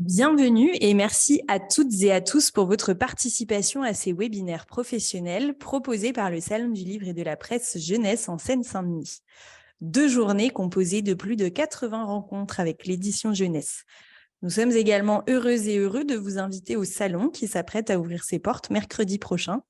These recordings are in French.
Bienvenue et merci à toutes et à tous pour votre participation à ces webinaires professionnels proposés par le Salon du Livre et de la Presse Jeunesse en Seine-Saint-Denis. 2 journées composées de plus de 80 rencontres avec l'édition Jeunesse. Nous sommes également heureuses et heureux de vous inviter au salon qui s'apprête à ouvrir ses portes mercredi prochain,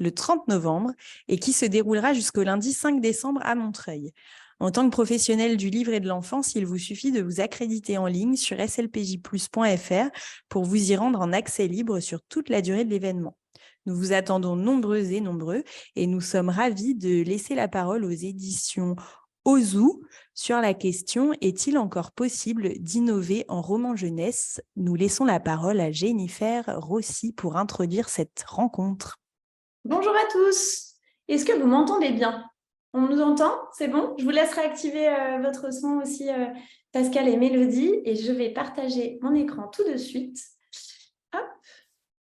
le 30 novembre, et qui se déroulera jusqu'au lundi 5 décembre à Montreuil. En tant que professionnel du livre et de l'enfance, il vous suffit de vous accréditer en ligne sur slpjplus.fr pour vous y rendre en accès libre sur toute la durée de l'événement. Nous vous attendons nombreuses et nombreux et nous sommes ravis de laisser la parole aux éditions Ozu sur la question « Est-il encore possible d'innover en roman jeunesse ?» Nous laissons la parole à Jennifer Rossi pour introduire cette rencontre. Bonjour à tous. Est-ce que vous m'entendez bien? On nous entend? C'est bon? Je vous laisse réactiver votre son aussi, Pascal et Mélodie, et je vais partager mon écran tout de suite. Hop,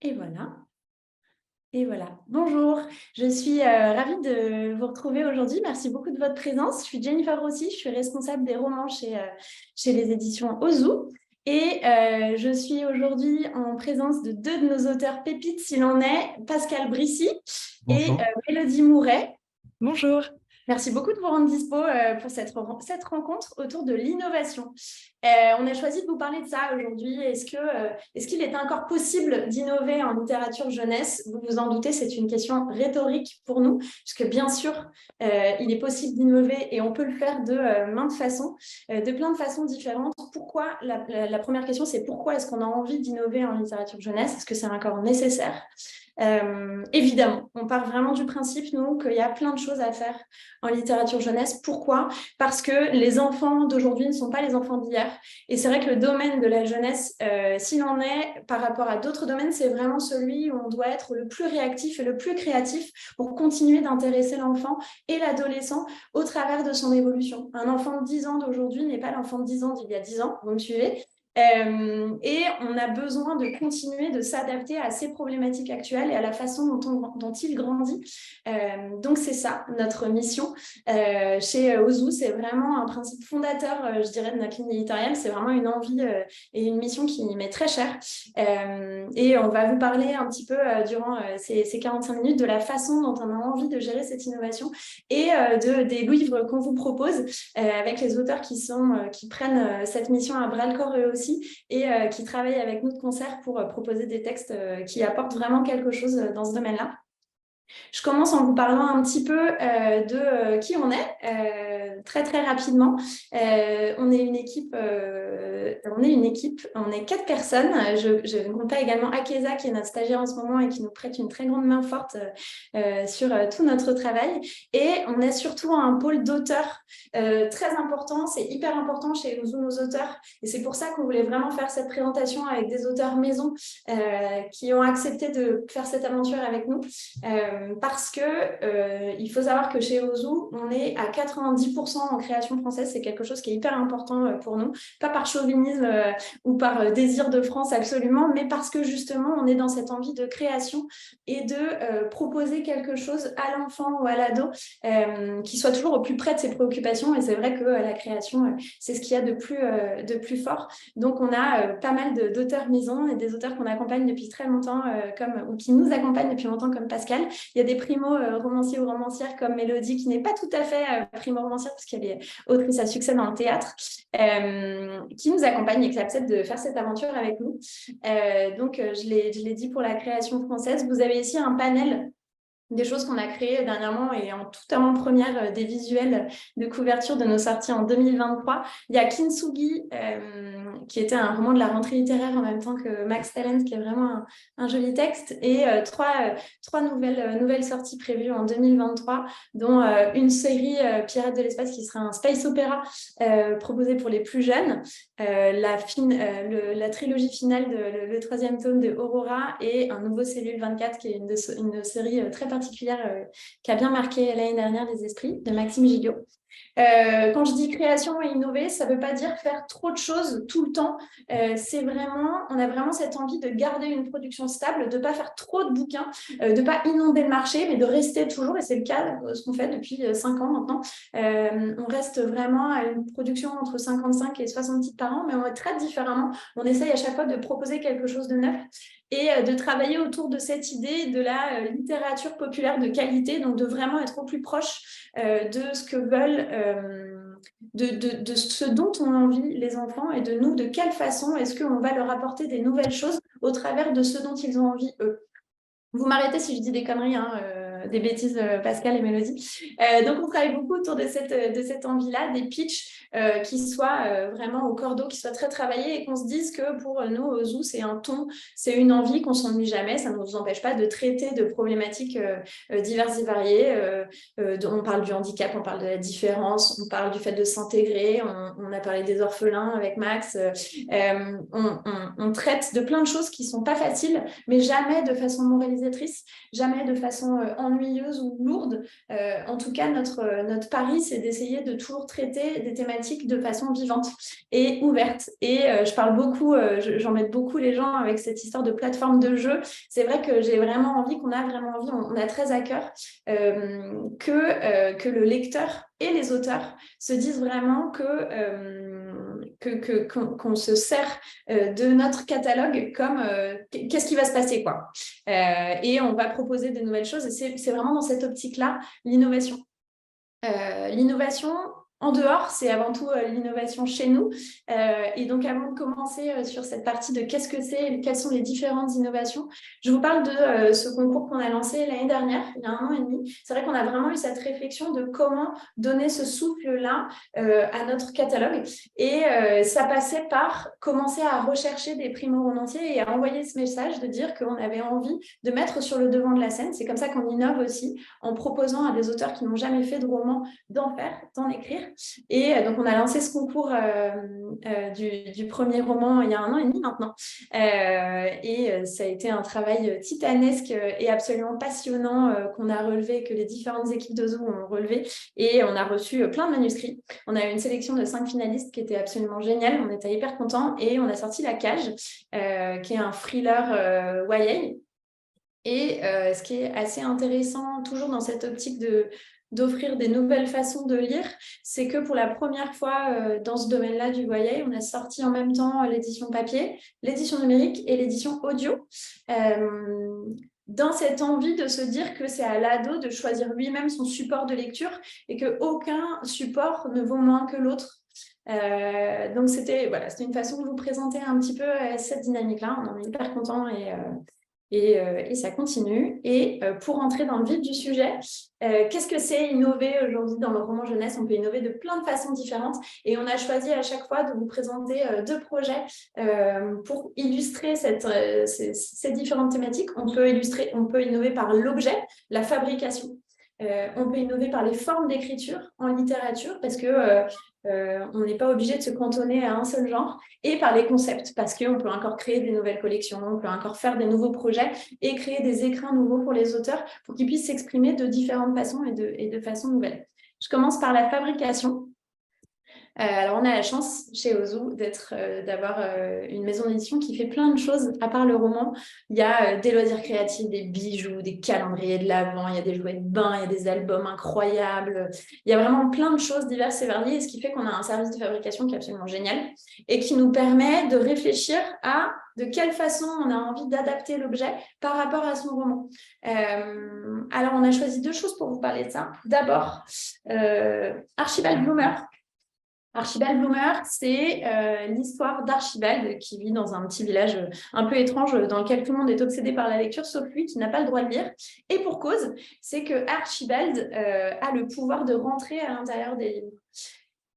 et voilà. Et voilà. Bonjour, je suis ravie de vous retrouver aujourd'hui. Merci beaucoup de votre présence. Je suis Jennifer Rossi, je suis responsable des romans chez les éditions Ozu. Et je suis aujourd'hui en présence de deux de nos auteurs pépites, s'il en est, Pascal Brissy et Mélodie Mouret. Bonjour. Merci beaucoup de vous rendre dispo pour cette rencontre autour de l'innovation. On a choisi de vous parler de ça aujourd'hui. Est-ce qu'il est encore possible d'innover en littérature jeunesse? Vous vous en doutez, c'est une question rhétorique pour nous, puisque bien sûr, il est possible d'innover et on peut le faire de maintes façons, de plein de façons différentes. Pourquoi la première question, c'est pourquoi est-ce qu'on a envie d'innover en littérature jeunesse? Est-ce que c'est encore nécessaire? Évidemment, on part vraiment du principe, nous, qu'il y a plein de choses à faire en littérature jeunesse. Pourquoi? Parce que les enfants d'aujourd'hui ne sont pas les enfants d'hier. Et c'est vrai que le domaine de la jeunesse, s'il en est par rapport à d'autres domaines, c'est vraiment celui où on doit être le plus réactif et le plus créatif pour continuer d'intéresser l'enfant et l'adolescent au travers de son évolution. Un enfant de 10 ans d'aujourd'hui n'est pas l'enfant de 10 ans d'il y a 10 ans, vous me suivez? Et on a besoin de continuer de s'adapter à ces problématiques actuelles et à la façon dont il grandit. Donc c'est ça notre mission chez Ozu. C'est vraiment un principe fondateur, je dirais, de notre ligne éditoriale. C'est vraiment une envie et une mission qui m'est très chère. Et on va vous parler un petit peu durant ces 45 minutes de la façon dont on a envie de gérer cette innovation et des livres qu'on vous propose avec les auteurs qui prennent cette mission à bras-le-corps eux aussi et qui travaillent avec nous de concert pour proposer des textes qui apportent vraiment quelque chose dans ce domaine-là. Je commence en vous parlant un petit peu de qui on est, très très rapidement. On est une équipe, on est 4 personnes. Je ne compte pas également Akeza qui est notre stagiaire en ce moment et qui nous prête une très grande main forte sur tout notre travail. Et on a surtout un pôle d'auteurs très important. C'est hyper important chez nos auteurs et c'est pour ça qu'on voulait vraiment faire cette présentation avec des auteurs maison qui ont accepté de faire cette aventure avec nous. Parce que il faut savoir que chez Ozu, on est à 90% en création française. C'est quelque chose qui est hyper important pour nous, pas par chauvinisme ou par désir de France absolument, mais parce que justement, on est dans cette envie de création et de proposer quelque chose à l'enfant ou à l'ado qui soit toujours au plus près de ses préoccupations. Et c'est vrai que la création, c'est ce qu'il y a de plus fort. Donc, on a pas mal d'auteurs maison et des auteurs qu'on accompagne depuis très longtemps ou qui nous accompagnent depuis longtemps comme Pascal. Il y a des primo-romanciers ou romancières comme Mélodie, qui n'est pas tout à fait primo-romancière, parce qu'elle est autrice à succès dans le théâtre, qui nous accompagne et qui accepte de faire cette aventure avec nous. Donc, je l'ai dit pour la création française. Vous avez ici un panel des choses qu'on a créées dernièrement et en toute avant-première des visuels de couverture de nos sorties en 2023. Il y a Kintsugi, qui était un roman de la rentrée littéraire en même temps que Max Talent, qui est vraiment un joli texte, et trois nouvelles sorties prévues en 2023, dont une série Pirates de l'espace qui sera un space opéra proposé pour les plus jeunes, la trilogie finale, le 3e tome de Aurora et un nouveau Cellule 24 qui est une série très particulière qui a bien marqué l'année dernière les esprits de Maxime Gilliot. Quand je dis création et innover, ça ne veut pas dire faire trop de choses tout le temps. On a vraiment cette envie de garder une production stable, de ne pas faire trop de bouquins, de ne pas inonder le marché, mais de rester toujours, et c'est le cas, ce qu'on fait depuis 5 ans maintenant. On reste vraiment à une production entre 55 et 60 titres par an, mais on traite différemment. On essaye à chaque fois de proposer quelque chose de neuf et de travailler autour de cette idée de la littérature populaire de qualité, donc de vraiment être au plus proche de ce que veulent, de ce dont ont envie les enfants et de nous, de quelle façon est-ce qu'on va leur apporter des nouvelles choses au travers de ce dont ils ont envie eux. Vous m'arrêtez si je dis des conneries, hein, des bêtises, Pascal et Mélodie. Donc, on travaille beaucoup autour de cette envie-là, des pitchs qui soient vraiment au cordeau, qui soient très travaillés et qu'on se dise que pour nous, au Zoo, c'est un ton, c'est une envie qu'on ne s'ennuie jamais. Ça ne nous empêche pas de traiter de problématiques diverses et variées. On parle du handicap, on parle de la différence, on parle du fait de s'intégrer, on a parlé des orphelins avec Max. On traite de plein de choses qui ne sont pas faciles, mais jamais de façon moralisatrice, jamais de façon ennuyeuse ou lourde. En tout cas, notre pari, c'est d'essayer de toujours traiter des thématiques de façon vivante et ouverte. Et je parle beaucoup, j'emmène beaucoup les gens avec cette histoire de plateforme de jeu. C'est vrai que j'ai vraiment envie, qu'on a vraiment envie, on a très à cœur que le lecteur et les auteurs se disent vraiment qu'on se sert de notre catalogue comme qu'est-ce qui va se passer, quoi. Et on va proposer de nouvelles choses et c'est vraiment dans cette optique-là l'innovation. L'innovation en dehors, c'est avant tout l'innovation chez nous. Et donc, avant de commencer sur cette partie de qu'est-ce que c'est, quelles sont les différentes innovations, je vous parle de ce concours qu'on a lancé l'année dernière, il y a 1 an et demi. C'est vrai qu'on a vraiment eu cette réflexion de comment donner ce souffle-là à notre catalogue. Et ça passait par commencer à rechercher des primo-romanciers et à envoyer ce message de dire qu'on avait envie de mettre sur le devant de la scène. C'est comme ça qu'on innove aussi, en proposant à des auteurs qui n'ont jamais fait de roman d'en faire, d'en écrire. Et donc, on a lancé ce concours du premier roman il y a 1 an et demi maintenant. Et ça a été un travail titanesque et absolument passionnant qu'on a relevé, que les différentes équipes de Zoo ont relevé. Et on a reçu plein de manuscrits. On a eu une sélection de 5 finalistes qui était absolument géniale. On était hyper contents. Et on a sorti La Cage, qui est un thriller YA. Et ce qui est assez intéressant, toujours dans cette optique d'offrir des nouvelles façons de lire, c'est que pour la première fois dans ce domaine-là du YA, on a sorti en même temps l'édition papier, l'édition numérique et l'édition audio. Dans cette envie de se dire que c'est à l'ado de choisir lui-même son support de lecture et qu'aucun support ne vaut moins que l'autre. Donc, c'était une façon de vous présenter un petit peu cette dynamique-là. On en est hyper contents et ça continue. Et pour entrer dans le vif du sujet, qu'est-ce que c'est innover aujourd'hui dans le roman jeunesse? On peut innover de plein de façons différentes et on a choisi à chaque fois de vous présenter 2 projets pour illustrer ces différentes thématiques. On peut innover par l'objet, la fabrication. On peut innover par les formes d'écriture en littérature parce que on n'est pas obligé de se cantonner à un seul genre, et par les concepts parce qu'on peut encore créer des nouvelles collections, on peut encore faire des nouveaux projets et créer des écrins nouveaux pour les auteurs pour qu'ils puissent s'exprimer de différentes façons et de façons nouvelles. Je commence par la fabrication. Alors, on a la chance chez Ozu d'avoir une maison d'édition qui fait plein de choses à part le roman. Il y a des loisirs créatifs, des bijoux, des calendriers de l'Avent, il y a des jouets de bain, il y a des albums incroyables. Il y a vraiment plein de choses diverses et variées, ce qui fait qu'on a un service de fabrication qui est absolument génial et qui nous permet de réfléchir à de quelle façon on a envie d'adapter l'objet par rapport à son roman. Alors, on a choisi 2 choses pour vous parler de ça. D'abord, Archibald Bloomer. Archibald Bloomer, c'est l'histoire d'Archibald qui vit dans un petit village un peu étrange dans lequel tout le monde est obsédé par la lecture, sauf lui qui n'a pas le droit de lire. Et pour cause, c'est que Archibald a le pouvoir de rentrer à l'intérieur des livres.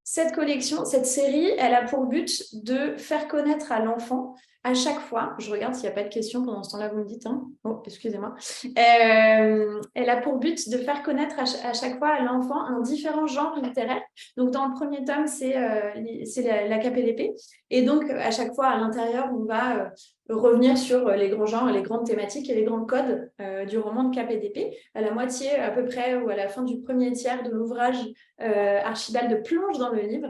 Cette collection, cette série, elle a pour but de faire connaître à l'enfant à chaque fois, je regarde s'il n'y a pas de questions pendant ce temps-là, vous me dites, hein. Oh, excusez-moi. Elle a pour but de faire connaître à chaque fois à l'enfant un différent genre littéraire. Donc, dans le premier tome, c'est la cape et l'épée. Et donc, à chaque fois, à l'intérieur, on va revenir sur les grands genres, les grandes thématiques et les grands codes du roman de cape et d'épée. À la moitié, à peu près, ou à la fin du premier tiers de l'ouvrage, Archibald plonge dans le livre.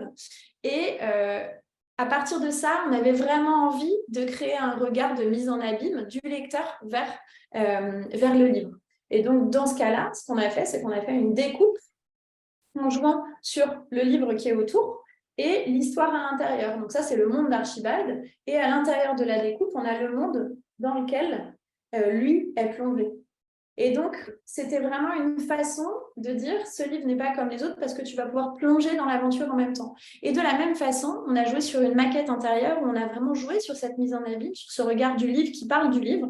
Et à partir de ça, on avait vraiment envie de créer un regard de mise en abîme du lecteur vers le livre. Et donc, dans ce cas-là, ce qu'on a fait, c'est qu'on a fait une découpe en jouant sur le livre qui est autour et l'histoire à l'intérieur. Donc ça, c'est le monde d'Archibald. Et à l'intérieur de la découpe, on a le monde dans lequel lui est plongé. Et donc, c'était vraiment une façon de dire ce livre n'est pas comme les autres parce que tu vas pouvoir plonger dans l'aventure en même temps. Et de la même façon, on a joué sur une maquette intérieure où on a vraiment joué sur cette mise en abîme, sur ce regard du livre qui parle du livre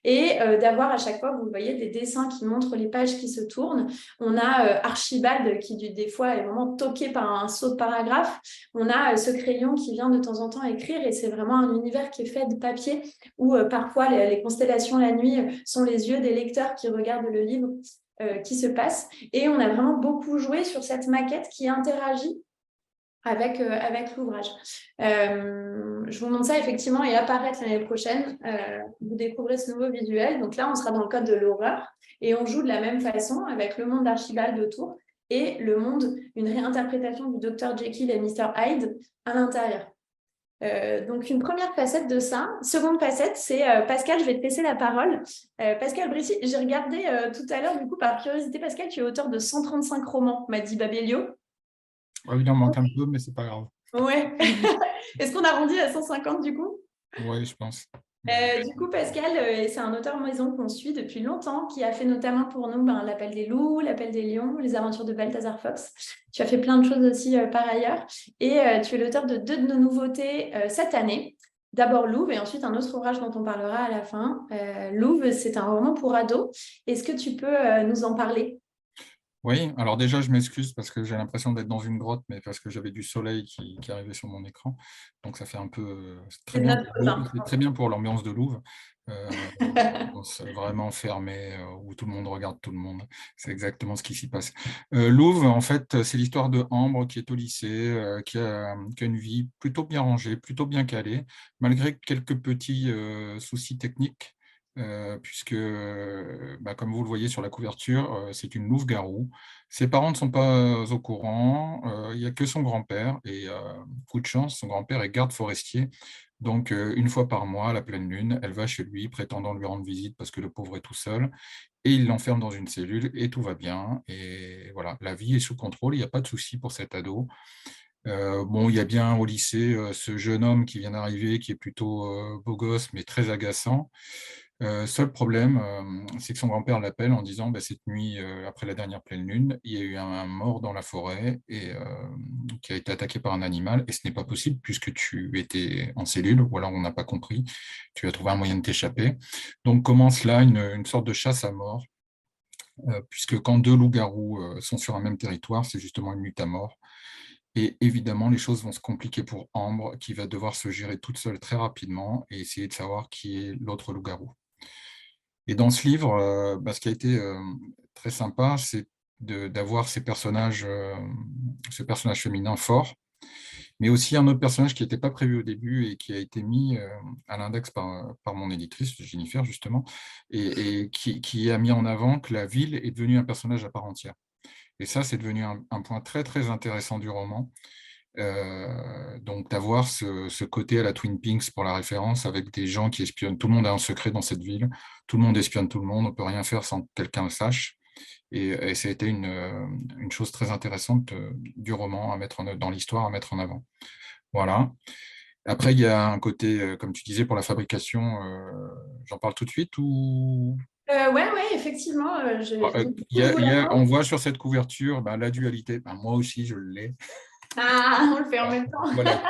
et d'avoir à chaque fois, vous voyez, des dessins qui montrent les pages qui se tournent. On a Archibald qui, des fois, est vraiment toqué par un saut de paragraphe. On a ce crayon qui vient de temps en temps écrire et c'est vraiment un univers qui est fait de papier où parfois les constellations la nuit sont les yeux des lecteurs qui regardent le livre qui se passe. Et on a vraiment beaucoup joué sur cette maquette qui interagit avec l'ouvrage. Je vous montre ça effectivement et apparaître l'année prochaine. Vous découvrez ce nouveau visuel. Donc là, on sera dans le code de l'horreur et on joue de la même façon avec le monde d'Archibald autour et le monde, une réinterprétation du Dr Jekyll et Mr Hyde à l'intérieur. Donc, une première facette de ça. Seconde facette, c'est Pascal, je vais te laisser la parole. Pascal Brissy, j'ai regardé tout à l'heure, du coup, par curiosité, Pascal, tu es auteur de 135 romans, m'a dit Babelio. Oui, il en manque un peu, mais c'est pas grave. Ouais. Est-ce qu'on arrondit à 150 du coup? Oui, je pense. Du coup, Pascal, c'est un auteur maison qu'on suit depuis longtemps, qui a fait notamment pour nous L'Appel des loups, L'Appel des lions, Les aventures de Balthazar Fox. Tu as fait plein de choses aussi par ailleurs. Et tu es l'auteur de deux de nos nouveautés cette année. D'abord Louve et ensuite un autre ouvrage dont on parlera à la fin. Louve, c'est un roman pour ados. Est-ce que tu peux nous en parler? Oui, alors déjà, je m'excuse parce que j'ai l'impression d'être dans une grotte, mais parce que j'avais du soleil qui arrivait sur mon écran. Donc, ça fait un peu... C'est très bien c'est très bien pour l'ambiance de Louvre. C'est vraiment fermé, où tout le monde regarde tout le monde. C'est exactement ce qui s'y passe. Louvre, en fait, c'est l'histoire de Ambre qui est au lycée, qui a une vie plutôt bien rangée, plutôt bien calée, malgré quelques petits soucis techniques. Puisque, comme vous le voyez sur la couverture, c'est une louve-garou. Ses parents ne sont pas au courant, il n'y a que son grand-père, et coup de chance, son grand-père est garde forestier. Donc, une fois par mois, à la pleine lune, elle va chez lui, prétendant lui rendre visite parce que le pauvre est tout seul, et il l'enferme dans une cellule, et tout va bien. Et voilà, la vie est sous contrôle, il n'y a pas de souci pour cet ado. Bon, il y a bien au lycée ce jeune homme qui vient d'arriver, qui est plutôt beau gosse, mais très agaçant. Seul problème, c'est que son grand-père l'appelle en disant cette nuit, après la dernière pleine lune, il y a eu un mort dans la forêt et qui a été attaqué par un animal, et ce n'est pas possible puisque tu étais en cellule, ou alors on n'a pas compris, tu as trouvé un moyen de t'échapper. Donc commence là une sorte de chasse à mort, puisque quand deux loups-garous sont sur un même territoire, c'est justement une lutte à mort. Et évidemment, les choses vont se compliquer pour Ambre, qui va devoir se gérer toute seule très rapidement et essayer de savoir qui est l'autre loup-garou. Et dans ce livre, ce qui a été très sympa, c'est d'avoir ce personnage féminin fort, mais aussi un autre personnage qui n'était pas prévu au début et qui a été mis à l'index par mon éditrice, Jennifer, justement, et qui a mis en avant que la ville est devenue un personnage à part entière. Et ça, c'est devenu un point très, très intéressant du roman. Donc d'avoir ce côté à la Twin Peaks pour la référence, avec des gens qui espionnent. Tout le monde a un secret dans cette ville, tout le monde espionne tout le monde, on ne peut rien faire sans que quelqu'un le sache. Et ça a été une chose très intéressante du roman à mettre dans l'histoire, à mettre en avant. Voilà. Après, il y a un côté, comme tu disais, pour la fabrication, j'en parle tout de suite ou... Ouais, effectivement. On voit sur cette couverture la dualité. Moi aussi, je l'ai. Ah, on le fait en même temps. Voilà,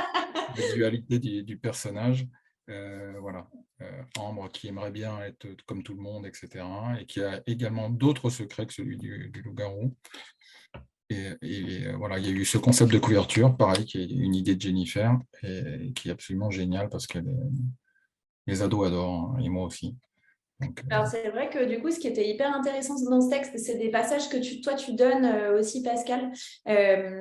la dualité du personnage. Voilà, Ambre qui aimerait bien être comme tout le monde, etc. Et qui a également d'autres secrets que celui du loup-garou. Et voilà, il y a eu ce concept de couverture, pareil, qui est une idée de Jennifer, et qui est absolument génial parce qu'elle Les ados adorent, hein, et moi aussi. Donc, Alors, c'est vrai que du coup, ce qui était hyper intéressant dans ce texte, c'est des passages que toi, tu donnes aussi, Pascal,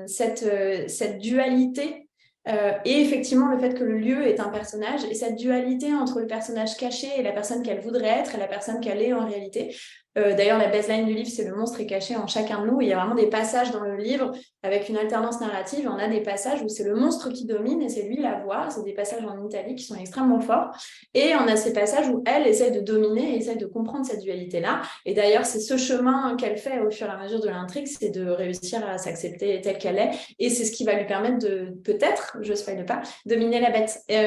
cette dualité et effectivement le fait que le lieu est un personnage et cette dualité entre le personnage caché et la personne qu'elle voudrait être et la personne qu'elle est en réalité. D'ailleurs, la baseline du livre, c'est le monstre est caché en chacun de nous. Il y a vraiment des passages dans le livre avec une alternance narrative. On a des passages où c'est le monstre qui domine et c'est lui la voix. C'est des passages en Italie qui sont extrêmement forts. Et on a ces passages où elle essaie de dominer et essaie de comprendre cette dualité-là. Et d'ailleurs, c'est ce chemin qu'elle fait au fur et à mesure de l'intrigue, c'est de réussir à s'accepter telle qu'elle est. Et c'est ce qui va lui permettre de, peut-être, je ne spoil pas, dominer la bête. Et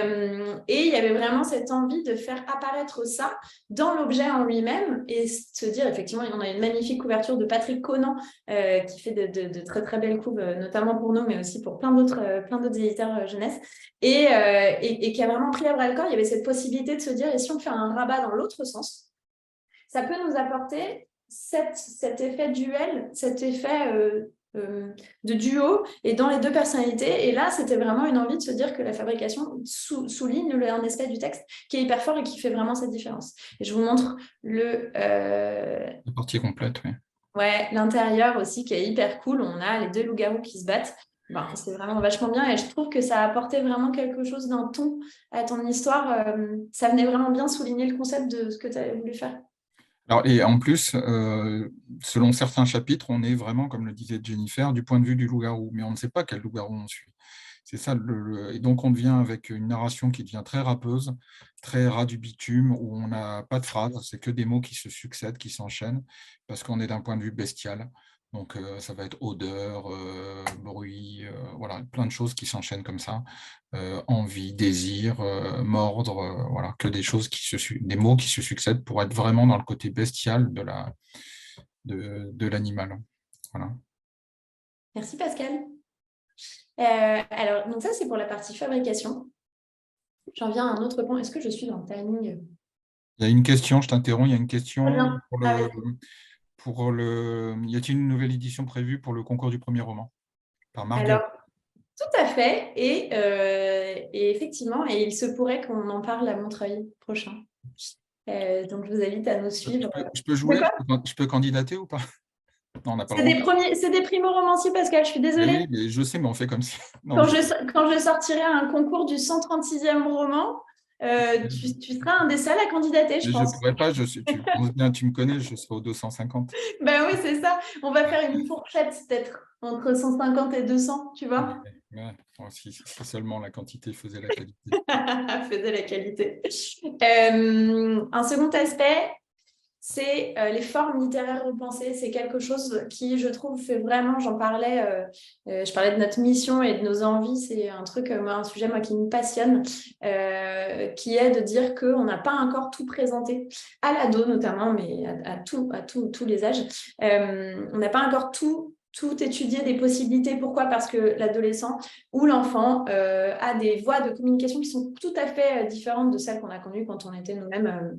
il y avait vraiment cette envie de faire apparaître ça dans l'objet en lui-même et se dire, effectivement, on a une magnifique couverture de Patrick Conan qui fait de très très belles couves, notamment pour nous, mais aussi pour plein d'autres éditeurs jeunesse, et qui a vraiment pris à bras le corps. Il y avait cette possibilité de se dire, et si on fait un rabat dans l'autre sens, ça peut nous apporter cet effet duel, cet effet de duo et dans les deux personnalités. Et là, c'était vraiment une envie de se dire que la fabrication souligne un aspect du texte qui est hyper fort et qui fait vraiment cette différence. Et je vous montre la partie complète, oui. Ouais, l'intérieur aussi qui est hyper cool. On a les deux loups-garous qui se battent. Ben, c'est vraiment vachement bien et je trouve que ça a apporté vraiment quelque chose d'un ton à ton histoire. Ça venait vraiment bien souligner le concept de ce que tu avais voulu faire. Alors, et en plus, selon certains chapitres, on est vraiment, comme le disait Jennifer, du point de vue du loup-garou, mais on ne sait pas quel loup-garou on suit. C'est ça, et donc on devient avec une narration qui devient très râpeuse, très ras du bitume, où on n'a pas de phrases, c'est que des mots qui se succèdent, qui s'enchaînent, parce qu'on est d'un point de vue bestial. Donc ça va être odeur, bruit, voilà, plein de choses qui s'enchaînent comme ça. Envie, désir, mordre, voilà, que des choses des mots qui se succèdent pour être vraiment dans le côté bestial de l'animal. Voilà. Merci Pascal. Alors, donc ça, c'est pour la partie fabrication. J'en viens à un autre point. Est-ce que je suis dans le timing? Il y a une question, je t'interromps, il y a une question y a-t-il une nouvelle édition prévue pour le concours du premier roman par Marguerite? Alors, tout à fait. Et effectivement, et il se pourrait qu'on en parle à Montreuil prochain. Donc, je vous invite à nous suivre. Je peux jouer? Je peux candidater ou pas? Non, on n'a pas le droit. C'est des primo-romanciers, Pascal, je suis désolée. Oui, mais je sais, mais on fait comme si. Non, Quand je sortirai un concours du 136e roman, tu seras un des seuls à candidater, je pense. Je ne pourrais pas, tu me connais, je serai au 250. Ben oui, c'est ça. On va faire une fourchette, peut-être, entre 150 et 200, tu vois. Ouais, si seulement la quantité faisait la qualité. Faisait la qualité. Un second aspect, c'est les formes littéraires repensées. C'est quelque chose qui, je trouve, fait vraiment, j'en parlais, je parlais de notre mission et de nos envies. C'est un truc, un sujet moi, qui me passionne, qui est de dire qu'on n'a pas encore tout présenté, à l'ado notamment, mais à tous les âges. On n'a pas encore tout étudier des possibilités. Pourquoi? Parce que l'adolescent ou l'enfant a des voies de communication qui sont tout à fait différentes de celles qu'on a connues quand on était nous-mêmes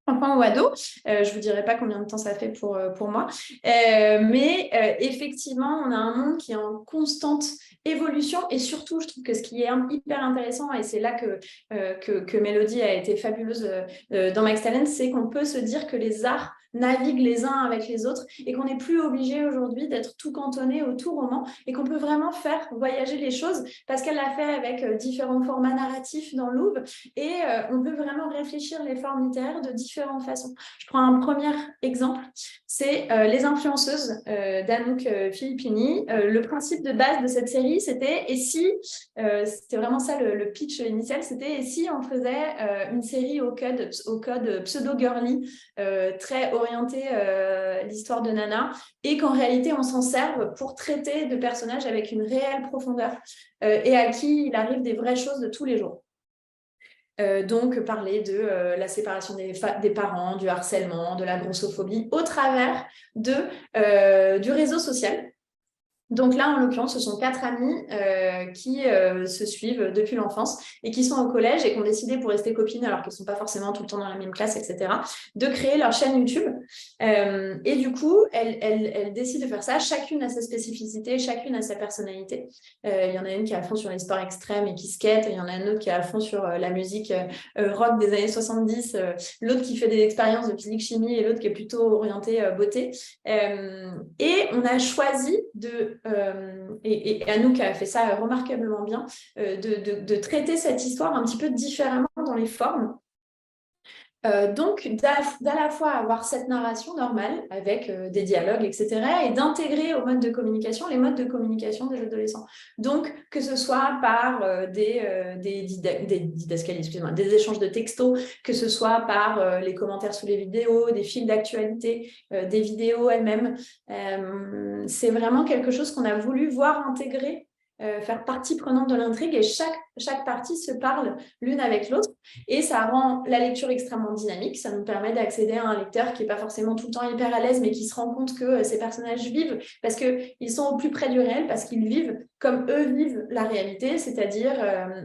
enfants ou ados. Je ne vous dirai pas combien de temps ça fait pour moi. Mais effectivement, on a un monde qui est en constante évolution et surtout, je trouve que ce qui est hyper intéressant, et c'est là que Mélodie a été fabuleuse dans Max Talent, c'est qu'on peut se dire que les arts naviguent les uns avec les autres et qu'on n'est plus obligé aujourd'hui d'être tout cantonné au tout roman et qu'on peut vraiment faire voyager les choses parce qu'elle l'a fait avec différents formats narratifs dans Louvre et on peut vraiment réfléchir les formes littéraires de différentes façons. Je prends un premier exemple, c'est Les influenceuses d'Anouk Filippini. Le principe de base de cette série, c'était et si, c'était vraiment ça le pitch initial, c'était et si on faisait une série au code pseudo-girly, très orientée l'histoire de Nana, et qu'en réalité on s'en serve pour traiter de personnages avec une réelle profondeur et à qui il arrive des vraies choses de tous les jours. Donc parler de la séparation des parents, du harcèlement, de la grossophobie au travers du réseau social. Donc là, en l'occurrence, ce sont 4 amies qui se suivent depuis l'enfance et qui sont au collège et qui ont décidé, pour rester copines, alors qu'elles ne sont pas forcément tout le temps dans la même classe, etc., de créer leur chaîne YouTube. Et du coup, elles décident de faire ça. Chacune a sa spécificité, chacune a sa personnalité. Il y en a une qui est à fond sur les sports extrêmes et qui skate. Il y en a une autre qui est à fond sur la musique rock des années 70. L'autre qui fait des expériences de physique-chimie et l'autre qui est plutôt orientée beauté. Et on a choisi et Anouk a fait ça remarquablement bien, de traiter cette histoire un petit peu différemment dans les formes. Donc, d'à la fois avoir cette narration normale avec des dialogues, etc., et d'intégrer au mode de communication les modes de communication des adolescents. Donc, que ce soit par des didascalies, excusez-moi, des échanges de textos, que ce soit par les commentaires sous les vidéos, des fils d'actualité, des vidéos elles-mêmes. C'est vraiment quelque chose qu'on a voulu voir intégrer, faire partie prenante de l'intrigue, et chaque partie se parle l'une avec l'autre. Et ça rend la lecture extrêmement dynamique. Ça nous permet d'accéder à un lecteur qui n'est pas forcément tout le temps hyper à l'aise, mais qui se rend compte que ces personnages vivent parce qu'ils sont au plus près du réel, parce qu'ils vivent comme eux vivent la réalité, c'est-à-dire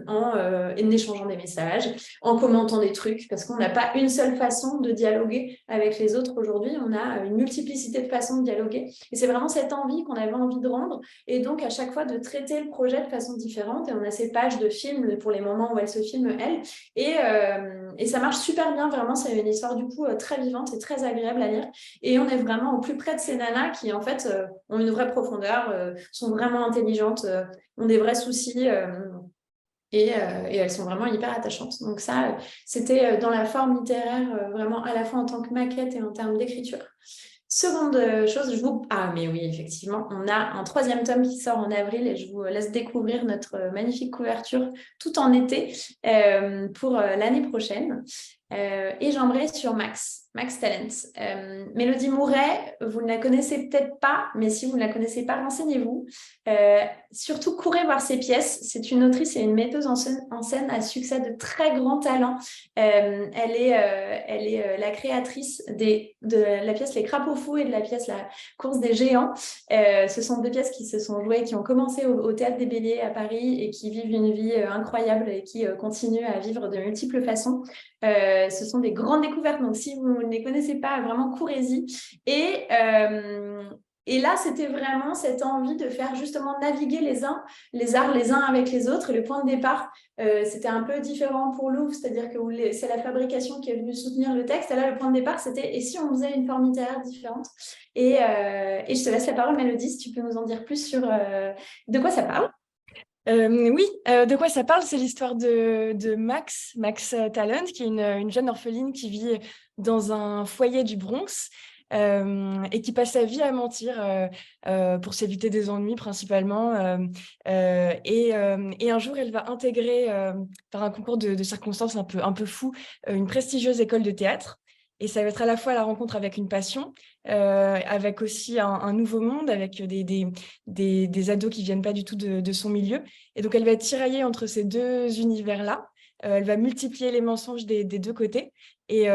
en échangeant des messages, en commentant des trucs, parce qu'on n'a pas une seule façon de dialoguer avec les autres aujourd'hui. On a une multiplicité de façons de dialoguer. Et c'est vraiment cette envie qu'on avait envie de rendre. Et donc, à chaque fois, de traiter le projet de façon différente. Et on a ces pages de films pour les moments où elle se filme, elle. Et ça marche super bien, vraiment. C'est une histoire du coup très vivante et très agréable à lire. Et on est vraiment au plus près de ces nanas qui, en fait, ont une vraie profondeur, sont vraiment intelligentes, ont des vrais soucis. Et elles sont vraiment hyper attachantes. Donc ça, c'était dans la forme littéraire, vraiment à la fois en tant que maquette et en termes d'écriture. Seconde chose, Ah, mais oui, effectivement, on a un 3e tome qui sort en avril et je vous laisse découvrir notre magnifique couverture tout en été pour l'année prochaine. Et j'embraye sur Max Talent. Mélodie Mouret, vous ne la connaissez peut-être pas, mais si vous ne la connaissez pas, renseignez-vous. Surtout, courez voir ses pièces. C'est une autrice et une metteuse en scène à succès de très grand talent. Elle est la créatrice de la pièce Les Crapauds Fous et de la pièce La Course des Géants. Ce sont 2 pièces qui se sont jouées, qui ont commencé au Théâtre des Béliers à Paris et qui vivent une vie incroyable et qui continuent à vivre de multiples façons. Ce sont des grandes découvertes, donc si vous ne les connaissez pas, vraiment courez-y. Et là, c'était vraiment cette envie de faire justement naviguer les arts les uns avec les autres. Et le point de départ, c'était un peu différent pour Louvre, c'est-à-dire que c'est la fabrication qui est venue soutenir le texte. Et là, le point de départ, c'était « et si on faisait une forme littéraire différente ?» Et je te laisse la parole, Mélodie, si tu peux nous en dire plus sur de quoi ça parle. Oui, de quoi ça parle? C'est l'histoire de Max Talent, qui est une jeune orpheline qui vit dans un foyer du Bronx et qui passe sa vie à mentir pour s'éviter des ennuis principalement. Et un jour, elle va intégrer, par un concours de circonstances un peu fou, une prestigieuse école de théâtre. Et ça va être à la fois la rencontre avec une passion, avec aussi un nouveau monde, avec des ados qui ne viennent pas du tout de son milieu. Et donc, elle va être tiraillée entre ces 2 univers-là. Elle va multiplier les mensonges des 2 côtés et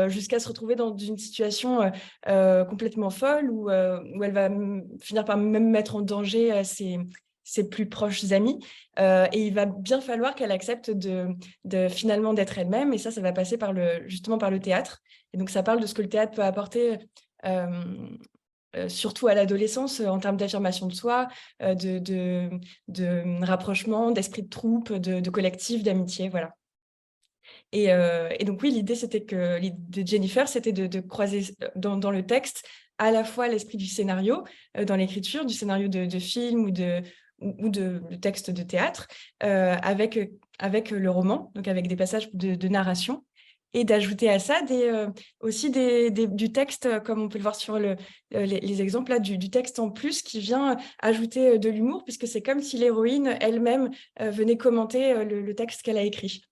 jusqu'à se retrouver dans une situation complètement folle où elle va finir par même mettre en danger ses plus proches amis. Et il va bien falloir qu'elle accepte finalement d'être elle-même. Et ça va passer justement par le théâtre. Et donc, ça parle de ce que le théâtre peut apporter surtout à l'adolescence en termes d'affirmation de soi, de rapprochement, d'esprit de troupe, de collectif, d'amitié, voilà. Et donc oui, l'idée de Jennifer, c'était de croiser dans le texte à la fois l'esprit du scénario, dans l'écriture, du scénario de film ou de texte de théâtre, avec le roman, donc avec des passages de narration, et d'ajouter à ça aussi du texte, comme on peut le voir sur les exemples là, du texte en plus qui vient ajouter de l'humour, puisque c'est comme si l'héroïne elle-même venait commenter le texte qu'elle a écrit.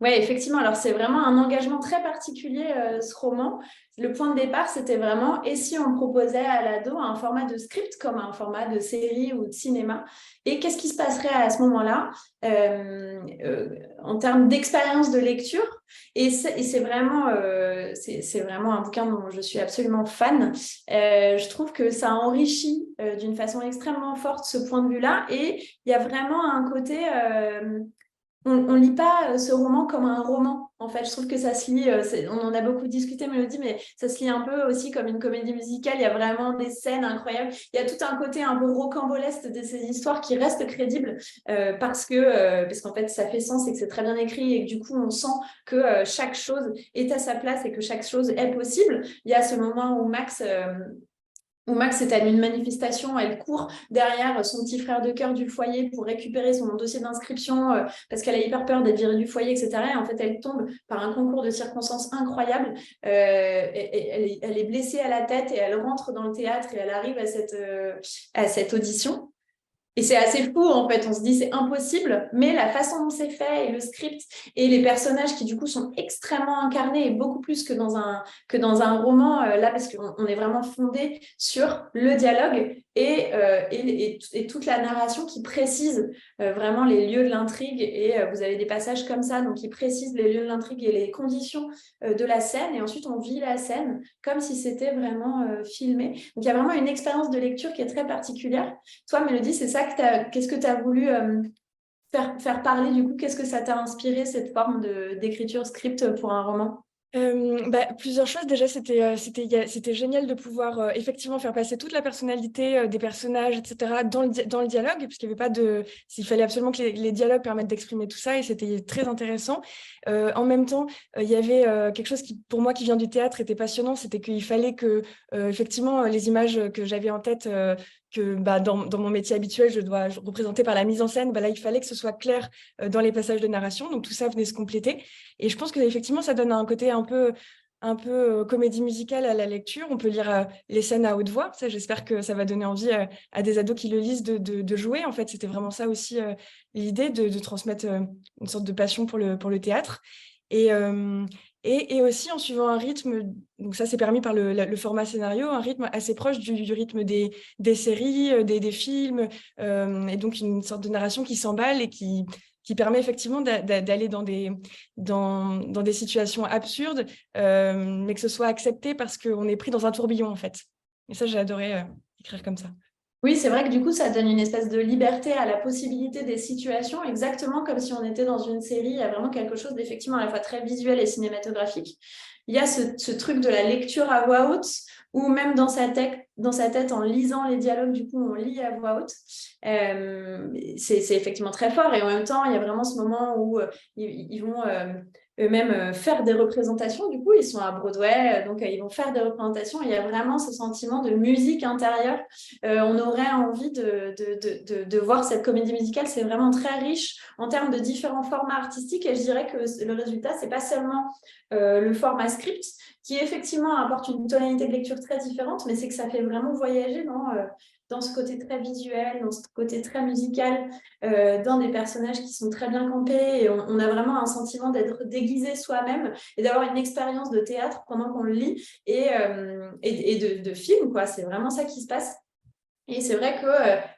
Oui, effectivement. Alors, c'est vraiment un engagement très particulier, ce roman. Le point de départ, c'était vraiment, et si on proposait à l'ado un format de script comme un format de série ou de cinéma, et qu'est-ce qui se passerait à ce moment-là en termes d'expérience de lecture Et c'est vraiment un bouquin dont je suis absolument fan. Je trouve que ça enrichit d'une façon extrêmement forte ce point de vue-là. Et il y a vraiment un côté... on lit pas ce roman comme un roman. En fait, je trouve que ça se lit, on en a beaucoup discuté, Mélodie, mais ça se lit un peu aussi comme une comédie musicale. Il y a vraiment des scènes incroyables. Il y a tout un côté un peu rocambolesque de ces histoires qui restent crédibles parce qu'en fait, ça fait sens et que c'est très bien écrit et que du coup, on sent que chaque chose est à sa place et que chaque chose est possible. Il y a ce moment où Max est à une manifestation, elle court derrière son petit frère de cœur du foyer pour récupérer son dossier d'inscription parce qu'elle a hyper peur d'être virée du foyer, etc. Et en fait, elle tombe par un concours de circonstances incroyable. Elle est blessée à la tête et elle rentre dans le théâtre et elle arrive à cette audition. Et c'est assez fou, en fait. On se dit, c'est impossible, mais la façon dont c'est fait et le script et les personnages qui, du coup, sont extrêmement incarnés et beaucoup plus que dans un roman, là, parce qu'on est vraiment fondé sur le dialogue et toute la narration qui précise vraiment les lieux de l'intrigue. Et vous avez des passages comme ça, donc qui précisent les lieux de l'intrigue et les conditions de la scène. Et ensuite, on vit la scène comme si c'était vraiment filmé. Donc, il y a vraiment une expérience de lecture qui est très particulière. Toi, Mélodie, c'est ça qu'est-ce que tu as voulu faire parler du coup? Qu'est-ce que ça t'a inspiré, cette forme d'écriture script pour un roman? Plusieurs choses. Déjà, c'était génial de pouvoir effectivement faire passer toute la personnalité des personnages, etc., dans le dialogue, puisqu'il n'y avait pas de... Il fallait absolument que les dialogues permettent d'exprimer tout ça, et c'était très intéressant. En même temps, il y avait quelque chose qui, pour moi, qui vient du théâtre, était passionnant, c'était qu'il fallait que, effectivement, les images que j'avais en tête... dans mon métier habituel, je dois représenter par la mise en scène. Là, il fallait que ce soit clair dans les passages de narration. Donc, tout ça venait se compléter. Et je pense que effectivement, ça donne un côté un peu comédie musicale à la lecture. On peut lire les scènes à haute voix. Ça, j'espère que ça va donner envie à des ados qui le lisent de jouer. En fait, c'était vraiment ça aussi l'idée de transmettre une sorte de passion pour le théâtre. Et aussi en suivant un rythme, donc ça c'est permis par le format scénario, un rythme assez proche du rythme des séries, des films, et donc une sorte de narration qui s'emballe et qui permet effectivement d'aller dans des situations absurdes, mais que ce soit accepté parce qu'on est pris dans un tourbillon en fait. Et ça, j'ai adoré écrire comme ça. Oui, c'est vrai que du coup, ça donne une espèce de liberté à la possibilité des situations, exactement comme si on était dans une série. Il y a vraiment quelque chose d'effectivement à la fois très visuel et cinématographique. Il y a ce truc de la lecture à voix haute, ou même dans sa tête, en lisant les dialogues, du coup, on lit à voix haute. C'est effectivement très fort. Et en même temps, il y a vraiment ce moment où ils vont... eux-mêmes faire des représentations. Du coup, ils sont à Broadway, donc ils vont faire des représentations. Il y a vraiment ce sentiment de musique intérieure. On aurait envie de voir cette comédie musicale. C'est vraiment très riche en termes de différents formats artistiques. Et je dirais que le résultat, c'est pas seulement le format script, qui effectivement apporte une tonalité de lecture très différente, mais c'est que ça fait vraiment voyager dans ce côté très visuel, dans ce côté très musical, dans des personnages qui sont très bien campés. Et on a vraiment un sentiment d'être déguisé soi-même et d'avoir une expérience de théâtre pendant qu'on le lit et de film, quoi. C'est vraiment ça qui se passe. Et c'est vrai que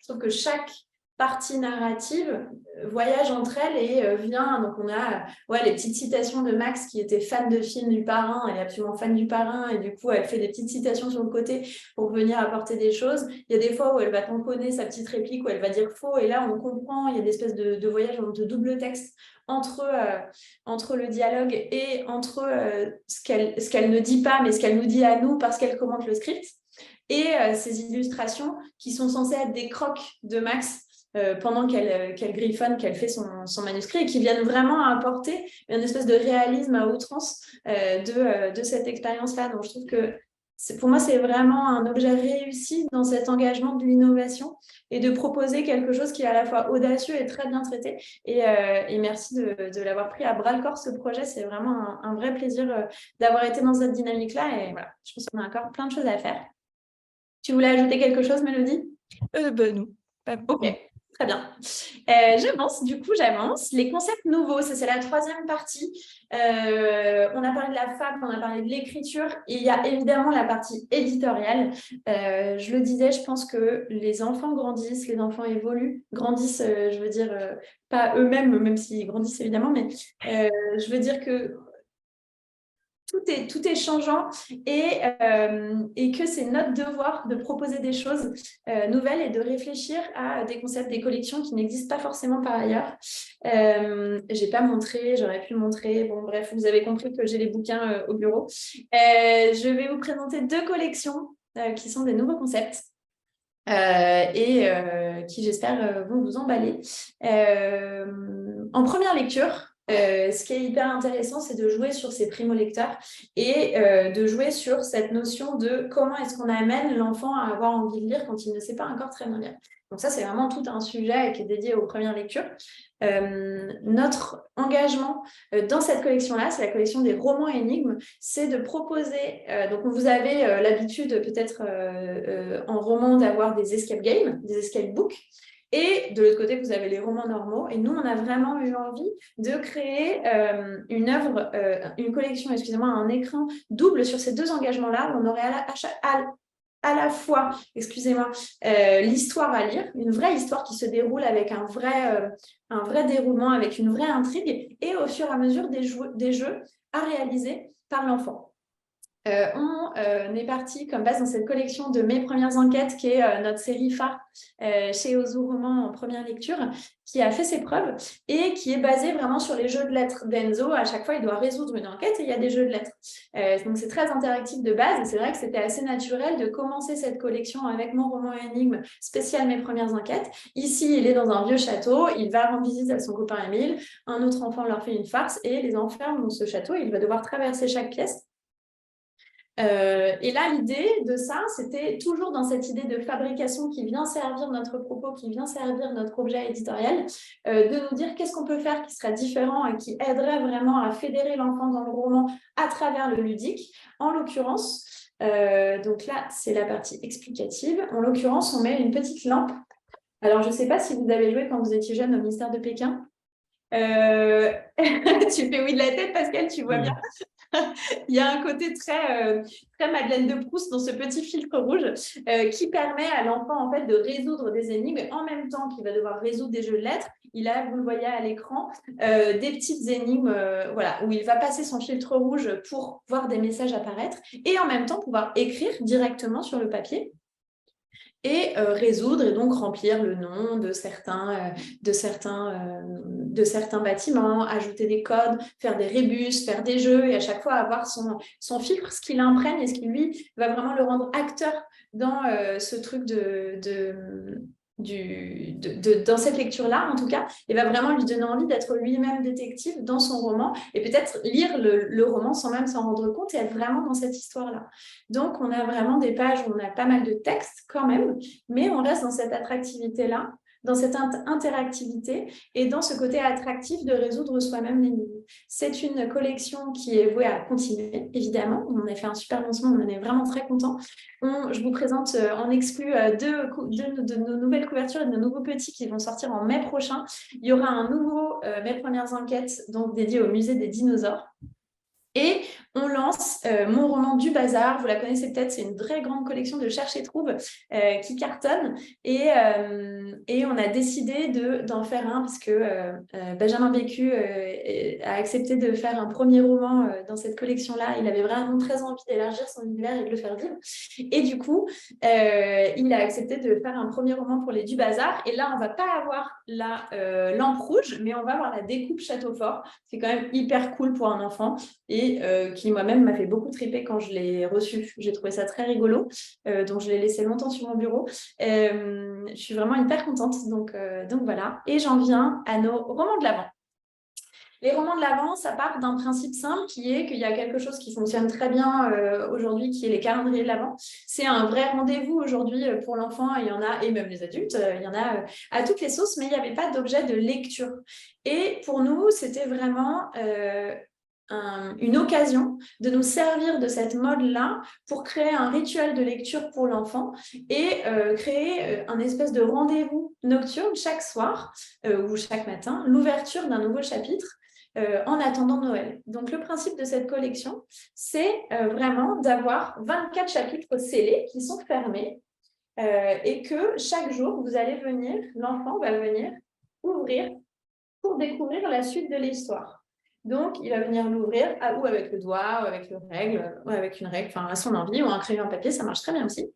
je trouve que chaque partie narrative voyage entre elles et vient. Donc, on a les petites citations de Max qui était fan de film du Parrain. Elle est absolument fan du Parrain et du coup, elle fait des petites citations sur le côté pour venir apporter des choses. Il y a des fois où elle va tamponner sa petite réplique, où elle va dire faux et là, on comprend. Il y a des espèces de voyages de double texte entre le dialogue et entre ce qu'elle ne dit pas, mais ce qu'elle nous dit à nous parce qu'elle commente le script. Et ces illustrations qui sont censées être des crocs de Max pendant qu'elle griffonne, qu'elle fait son manuscrit et qui viennent vraiment apporter une espèce de réalisme à outrance de cette expérience-là. Donc, je trouve que pour moi, c'est vraiment un objet réussi dans cet engagement de l'innovation et de proposer quelque chose qui est à la fois audacieux et très bien traité. Et merci de l'avoir pris à bras-le-corps, ce projet. C'est vraiment un vrai plaisir d'avoir été dans cette dynamique-là. Et voilà, je pense qu'on a encore plein de choses à faire. Tu voulais ajouter quelque chose, Mélodie? Non. Ok, très bien. J'avance. Les concepts nouveaux, ça c'est la troisième partie. On a parlé de la fable, on a parlé de l'écriture, et il y a évidemment la partie éditoriale. Je le disais, je pense que les enfants grandissent, les enfants évoluent, grandissent, je veux dire, pas eux-mêmes, même s'ils grandissent évidemment, mais je veux dire que tout est changeant et que c'est notre devoir de proposer des choses nouvelles et de réfléchir à des concepts, des collections qui n'existent pas forcément par ailleurs. J'ai pas montré, j'aurais pu montrer. Bon, bref, vous avez compris que j'ai les bouquins au bureau. Je vais vous présenter 2 collections qui sont des nouveaux concepts. Qui, j'espère, vont vous emballer. En première lecture, ce qui est hyper intéressant, c'est de jouer sur ces primo-lecteurs et de jouer sur cette notion de comment est-ce qu'on amène l'enfant à avoir envie de lire quand il ne sait pas encore très bien lire. Donc ça, c'est vraiment tout un sujet qui est dédié aux premières lectures. Notre engagement dans cette collection-là, c'est la collection des romans énigmes, c'est de proposer, donc vous avez l'habitude peut-être en roman d'avoir des escape games, des escape books, et de l'autre côté, vous avez les romans normaux. Et nous, on a vraiment eu envie de créer une collection, excusez-moi, un écran double sur ces 2 engagements-là. On aurait à la fois, excusez-moi, l'histoire à lire, une vraie histoire qui se déroule avec un vrai déroulement, avec une vraie intrigue, et au fur et à mesure des jeux à réaliser par l'enfant. On est parti comme base dans cette collection de Mes premières enquêtes, qui est notre série phare chez Ozu Roman en première lecture, qui a fait ses preuves et qui est basée vraiment sur les jeux de lettres d'Enzo. À chaque fois, il doit résoudre une enquête et il y a des jeux de lettres. Donc, c'est très interactif de base. Et c'est vrai que c'était assez naturel de commencer cette collection avec mon roman énigme spécial Mes premières enquêtes. Ici, il est dans un vieux château. Il va rendre visite à son copain Émile. Un autre enfant leur fait une farce et les enferme dans ce château. Il va devoir traverser chaque pièce. Et là, l'idée de ça, c'était toujours dans cette idée de fabrication qui vient servir notre propos, qui vient servir notre objet éditorial, de nous dire qu'est-ce qu'on peut faire qui serait différent et qui aiderait vraiment à fédérer l'enfant dans le roman à travers le ludique. En l'occurrence, donc là, c'est la partie explicative. En l'occurrence, on met une petite lampe. Alors, je ne sais pas si vous avez joué quand vous étiez jeune au Mystère de Pékin. Tu fais oui de la tête, Pascal, tu vois bien. Il y a un côté très Madeleine de Proust dans ce petit filtre rouge qui permet à l'enfant en fait de résoudre des énigmes en même temps qu'il va devoir résoudre des jeux de lettres. Il a, vous le voyez à l'écran, des petites énigmes voilà, où il va passer son filtre rouge pour voir des messages apparaître et en même temps pouvoir écrire directement sur le papier et résoudre et donc remplir le nom de certains bâtiments, ajouter des codes, faire des rébus, faire des jeux et à chaque fois avoir son filtre, ce qui l'imprègne et ce qui lui va vraiment le rendre acteur dans ce truc dans cette lecture-là, en tout cas, et va vraiment lui donner envie d'être lui-même détective dans son roman et peut-être lire le roman sans même s'en rendre compte et être vraiment dans cette histoire-là. Donc, on a vraiment des pages où on a pas mal de textes quand même, mais on reste dans cette attractivité-là, dans cette interactivité et dans ce côté attractif de résoudre soi-même l'énigme. C'est une collection qui est vouée à continuer, évidemment. On a fait un super lancement, on en est vraiment très contents. Je vous présente en exclu deux de nos nouvelles couvertures et de nos nouveaux petits qui vont sortir en mai prochain. Il y aura un nouveau Mes premières enquêtes, donc dédié au musée des dinosaures. Et on lance mon roman du bazar. Vous la connaissez peut-être, c'est une vraie grande collection de cherche et trouve qui cartonne. Et on a décidé d'en faire un parce que Benjamin Bécu a accepté de faire un premier roman dans cette collection-là. Il avait vraiment très envie d'élargir son univers et de le faire vivre. Et du coup, il a accepté de faire un premier roman pour les du bazar. Et là, on ne va pas avoir la lampe rouge, mais on va avoir la découpe château fort. C'est quand même hyper cool pour un enfant. Et qui moi-même m'a fait beaucoup triper quand je l'ai reçu. J'ai trouvé ça très rigolo, donc je l'ai laissé longtemps sur mon bureau. Je suis vraiment hyper contente, donc voilà. Et j'en viens à nos romans de l'Avent. Les romans de l'Avent, ça part d'un principe simple qui est qu'il y a quelque chose qui fonctionne très bien aujourd'hui, qui est les calendriers de l'Avent. C'est un vrai rendez-vous aujourd'hui pour l'enfant, il y en a, et même les adultes, il y en a à toutes les sauces, mais il n'y avait pas d'objet de lecture. Et pour nous, c'était vraiment une occasion de nous servir de cette mode-là pour créer un rituel de lecture pour l'enfant et créer un espèce de rendez-vous nocturne chaque soir ou chaque matin, l'ouverture d'un nouveau chapitre en attendant Noël. Donc, le principe de cette collection, c'est vraiment d'avoir 24 chapitres scellés qui sont fermés et que chaque jour, l'enfant va venir ouvrir pour découvrir la suite de l'histoire. Donc, il va venir l'ouvrir ou avec le doigt, ou avec une règle, enfin, à son envie, ou un crayon en papier, ça marche très bien aussi.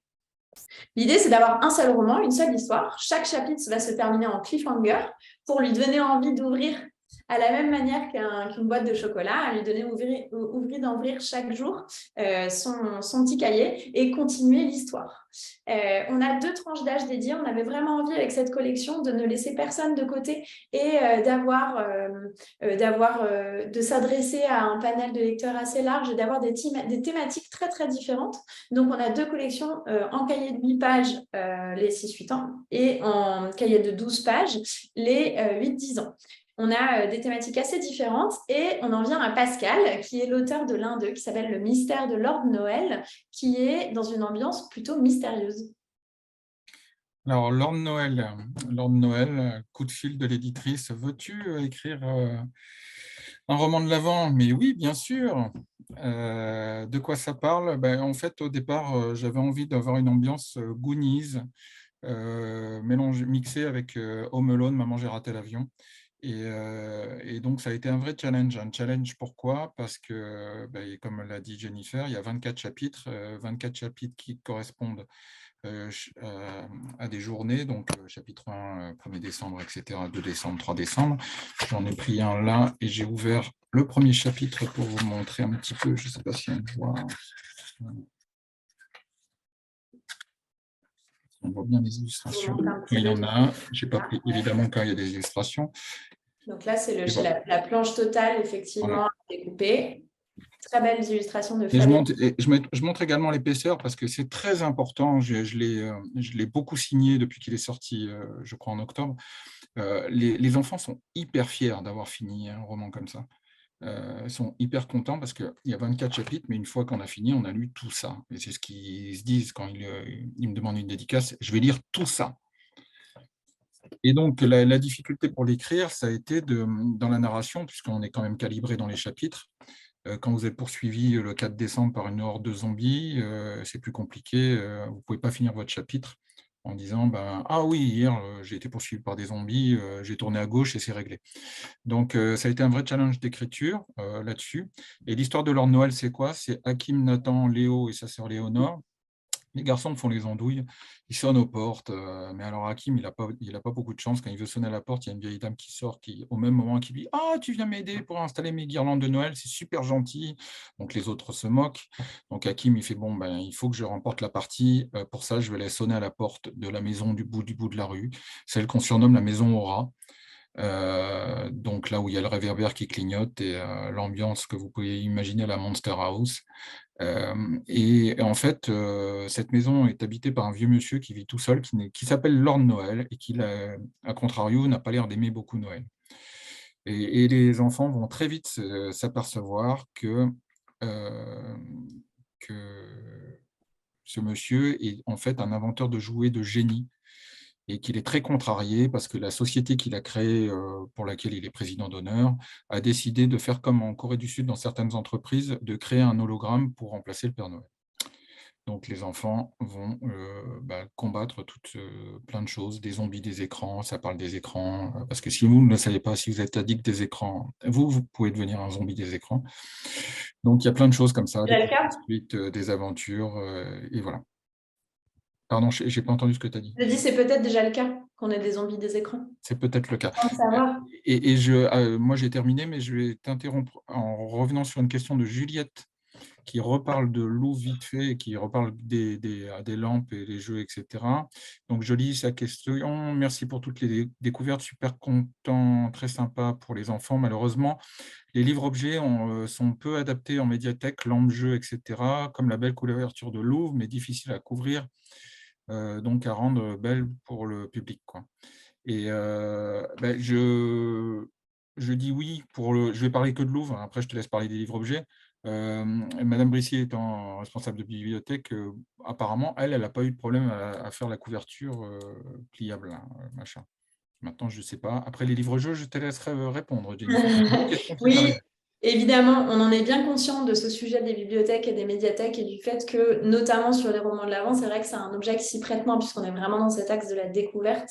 L'idée, c'est d'avoir un seul roman, une seule histoire. Chaque chapitre va se terminer en cliffhanger pour lui donner envie d'ouvrir à la même manière qu'une boîte de chocolat, à lui donner envie d'ouvrir chaque jour son petit cahier et continuer l'histoire. On a 2 tranches d'âge dédiées. On avait vraiment envie avec cette collection de ne laisser personne de côté et de s'adresser à un panel de lecteurs assez large et d'avoir des thématiques très, très différentes. Donc, on a 2 collections en cahier de 8 pages, les 6-8 ans, et en cahier de 12 pages, les 8-10 ans. On a des thématiques assez différentes et on en vient à Pascal, qui est l'auteur de l'un d'eux, qui s'appelle Le mystère de Lord Noël, qui est dans une ambiance plutôt mystérieuse. Alors, Lord Noël, coup de fil de l'éditrice, veux-tu écrire un roman de l'Avent? Mais oui, bien sûr. De quoi ça parle? En fait, au départ, j'avais envie d'avoir une ambiance Goonies, mixée avec Home Alone, Maman, j'ai raté l'avion. Et donc, ça a été un vrai challenge. Un challenge, pourquoi? Parce que, comme l'a dit Jennifer, il y a 24 chapitres qui correspondent à des journées, donc chapitre 1, 1er décembre, etc., 2 décembre, 3 décembre. J'en ai pris un là et j'ai ouvert le premier chapitre pour vous montrer un petit peu, je ne sais pas si on voit. On voit bien les illustrations. Il y en a, je n'ai pas pris évidemment quand il y a des illustrations. Donc là, c'est la planche totale, effectivement, voilà, découpée. Très belles illustrations de Fabien. Je montre également l'épaisseur parce que c'est très important. Je l'ai beaucoup signé depuis qu'il est sorti, je crois, en octobre. Les enfants sont hyper fiers d'avoir fini un roman comme ça. Ils sont hyper contents parce qu'il y a 24 chapitres, mais une fois qu'on a fini, on a lu tout ça. Et c'est ce qu'ils se disent quand ils me demandent une dédicace, je vais lire tout ça. Et donc, la difficulté pour l'écrire, ça a été dans la narration, puisqu'on est quand même calibré dans les chapitres. Quand vous êtes poursuivi le 4 décembre par une horde de zombies, c'est plus compliqué. Vous ne pouvez pas finir votre chapitre en disant ah oui, hier, j'ai été poursuivi par des zombies, j'ai tourné à gauche et c'est réglé. Donc, ça a été un vrai challenge d'écriture là-dessus. Et l'histoire de Lord Noël, c'est quoi? C'est Hakim, Nathan, Léo et sa sœur Léonore. Les garçons font les andouilles, ils sonnent aux portes, mais alors Hakim, il n'a pas beaucoup de chance. Quand il veut sonner à la porte, il y a une vieille dame qui sort au même moment qui dit « Ah, tu viens m'aider pour installer mes guirlandes de Noël, c'est super gentil !» Donc les autres se moquent. Donc Hakim, il fait « Bon, il faut que je remporte la partie. Pour ça, je vais aller sonner à la porte de la maison du bout de la rue, celle qu'on surnomme la maison au rat. » Donc là où il y a le réverbère qui clignote et l'ambiance que vous pouvez imaginer à la Monster House. Et en fait, cette maison est habitée par un vieux monsieur qui vit tout seul, qui s'appelle Lord Noël et qui, à contrario, n'a pas l'air d'aimer beaucoup Noël. Et les enfants vont très vite s'apercevoir que ce monsieur est en fait un inventeur de jouets de génie et qu'il est très contrarié parce que la société qu'il a créée, pour laquelle il est président d'honneur, a décidé de faire comme en Corée du Sud dans certaines entreprises, de créer un hologramme pour remplacer le Père Noël. Donc les enfants vont combattre plein de choses, des zombies des écrans, ça parle des écrans, parce que si vous ne le savez pas, si vous êtes addict des écrans, vous pouvez devenir un zombie des écrans. Donc il y a plein de choses comme ça, des aventures, et voilà. Pardon, je n'ai pas entendu ce que tu as dit. Je dis, c'est peut-être déjà le cas qu'on ait des zombies des écrans. C'est peut-être le cas. Et moi, j'ai terminé, mais je vais t'interrompre en revenant sur une question de Juliette qui reparle de Louvre vite fait et qui reparle des lampes et les jeux, etc. Donc, je lis sa question. Merci pour toutes les découvertes. Super content, très sympa pour les enfants. Malheureusement, les livres-objets sont peu adaptés en médiathèque, lampes-jeux, etc. Comme la belle couverture de Louvre, mais difficile à couvrir. Donc à rendre belle pour le public, quoi. Et je dis oui je vais parler que de Louvre, après je te laisse parler des livres-objets. Madame Brissier étant responsable de bibliothèque, apparemment, elle n'a pas eu de problème à faire la couverture pliable, machin. Maintenant, je ne sais pas. Après les livres-jeux, je te laisserai répondre, Jennifer. Oui. Évidemment, on en est bien conscient de ce sujet des bibliothèques et des médiathèques et du fait que, notamment sur les romans de l'Avent, c'est vrai que c'est un objet qui s'y prête moins puisqu'on est vraiment dans cet axe de la découverte.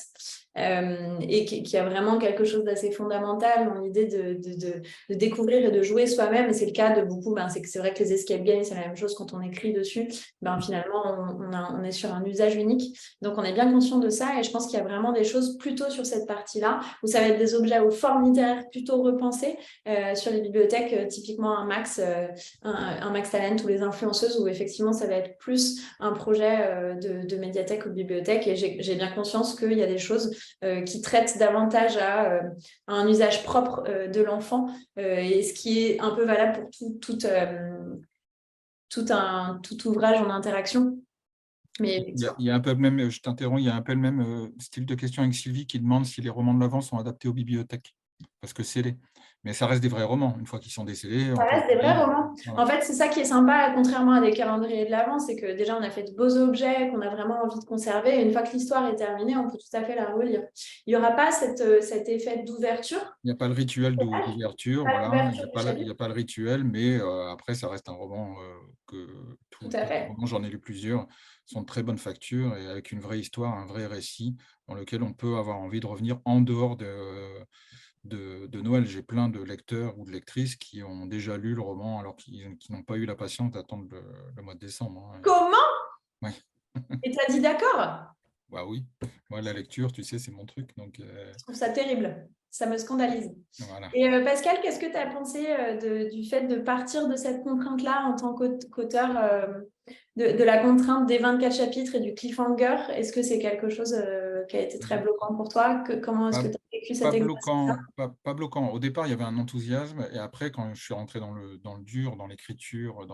et qui a vraiment quelque chose d'assez fondamental dans l'idée de découvrir et de jouer soi-même. Et c'est le cas de beaucoup, c'est vrai que les escape games, c'est la même chose quand on écrit dessus. Finalement, on est sur un usage unique. Donc, on est bien conscient de ça. Et je pense qu'il y a vraiment des choses plutôt sur cette partie-là, où ça va être des objets aux formes littéraires plutôt repensés sur les bibliothèques, typiquement un Max Talent ou les influenceuses, où effectivement, ça va être plus un projet de médiathèque ou de bibliothèque. Et j'ai bien conscience qu'il y a des choses qui traitent davantage à un usage propre de l'enfant, et ce qui est un peu valable pour tout ouvrage en interaction. Mais il y a un peu le même, je t'interromps, il y a un peu le même style de question avec Sylvie qui demande si les romans de l'avant sont adaptés aux bibliothèques, parce que c'est mais ça reste des vrais romans. Une fois qu'ils sont décédés, ça reste des vrais romans. Voilà. En fait, c'est ça qui est sympa, contrairement à des calendriers de l'Avent, c'est que déjà, on a fait de beaux objets qu'on a vraiment envie de conserver. Et une fois que l'histoire est terminée, on peut tout à fait la relire. Il n'y aura pas cet effet d'ouverture. Il n'y a pas le rituel d'ouverture, voilà. Il n'y a pas le rituel, mais après, ça reste un roman que tout à fait. J'en ai lu plusieurs, sont de très bonne facture et avec une vraie histoire, un vrai récit dans lequel on peut avoir envie de revenir en dehors de Noël. J'ai plein de lecteurs ou de lectrices qui ont déjà lu le roman alors qu'ils n'ont pas eu la patience d'attendre le mois de décembre. Comment? Oui. Et tu as dit d'accord? Bah oui, moi la lecture, tu sais, c'est mon truc. Donc, je trouve ça terrible, ça me scandalise. Voilà. Et Pascal, qu'est-ce que tu as pensé du fait de partir de cette contrainte-là en tant qu'auteur, de la contrainte des 24 chapitres et du cliffhanger? Est-ce que c'est quelque chose qui a été très bloquant pour toi? Comment est-ce que tu as vécu cet exercice-là? Pas bloquant. Au départ, il y avait un enthousiasme. Et après, quand je suis rentré dans le dur, dans l'écriture,